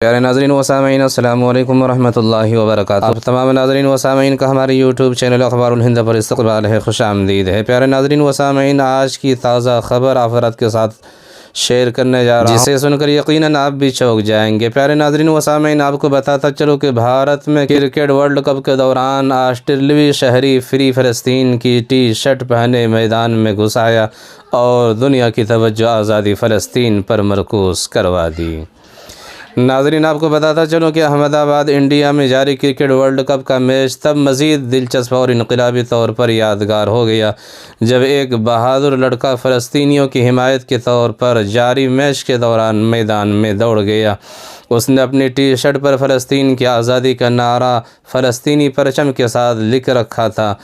پیارے ناظرین و سامعین، السلام علیکم ورحمۃ اللہ وبرکاتہ۔ آپ تمام ناظرین و سامعین کا ہمارے یوٹیوب چینل اخبار الہند پر استقبال ہے، خوش آمدید ہے۔ پیارے ناظرین و سامعین، آج کی تازہ خبر آپ حضرات کے ساتھ شیئر کرنے جا رہا ہوں، جسے سن کر یقیناً آپ بھی چونک جائیں گے۔ پیارے ناظرین و سامعین، آپ کو بتاتا چلو کہ بھارت میں کرکٹ ورلڈ کپ کے دوران آسٹریلوی شہری فری فلسطین کی ٹی شرٹ پہنے میدان میں گھس آیا اور دنیا کی توجہ آزادی فلسطین پر مرکوز کروا دی۔ ناظرین، آپ کو بتاتا چلوں کہ احمد آباد انڈیا میں جاری کرکٹ ورلڈ کپ کا میچ تب مزید دلچسپ اور انقلابی طور پر یادگار ہو گیا جب ایک بہادر لڑکا فلسطینیوں کی حمایت کے طور پر جاری میچ کے دوران میدان میں دوڑ گیا۔ اس نے اپنی ٹی شرٹ پر فلسطین کی آزادی کا نعرہ فلسطینی پرچم کے ساتھ لکھ رکھا تھا۔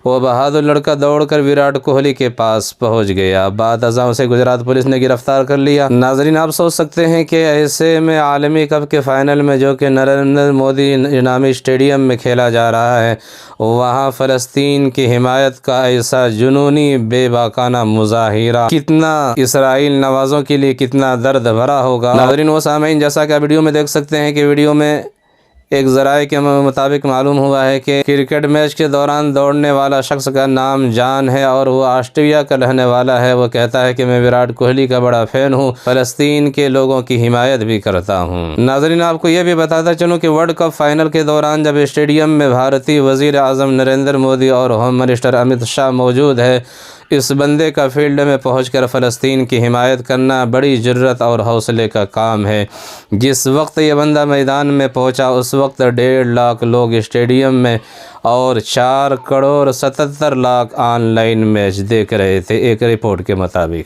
وہ بہادر لڑکا دوڑ کر وراٹ کوہلی کے پاس پہنچ گیا۔ بعد ازاں اسے گجرات پولیس نے گرفتار کر لیا۔ ناظرین، آپ سوچ سکتے ہیں کہ ایسے میں عالمی کپ کے فائنل میں، جو کہ نریندر مودی نامی اسٹیڈیم میں کھیلا جا رہا ہے، وہاں فلسطین کی حمایت کا ایسا جنونی بے باکانہ مظاہرہ کتنا اسرائیل نوازوں کے لیے کتنا درد بھرا ہوگا۔ ناظرین و سامعین، جیسا کہ آپ ویڈیو میں دیکھ سکتے ہیں کہ ویڈیو میں ایک ذرائع کے مطابق معلوم ہوا ہے کہ کرکٹ میچ کے دوران دوڑنے والا شخص کا نام جان ہے اور وہ آسٹریلیا کا رہنے والا ہے۔ وہ کہتا ہے کہ میں وراٹ کوہلی کا بڑا فین ہوں، فلسطین کے لوگوں کی حمایت بھی کرتا ہوں۔ ناظرین، آپ کو یہ بھی بتاتا چلوں کہ ورلڈ کپ فائنل کے دوران جب اسٹیڈیم میں بھارتی وزیر اعظم نریندر مودی اور ہوم منسٹر امت شاہ موجود ہے، اس بندے کا فیلڈ میں پہنچ کر فلسطین کی حمایت کرنا بڑی جرأت اور حوصلے کا کام ہے۔ جس وقت یہ بندہ میدان میں پہنچا، اس وقت 1.5 لاکھ لوگ اسٹیڈیم میں اور 4 crore 77 lakh on line match دیکھ رہے تھے، ایک رپورٹ کے مطابق۔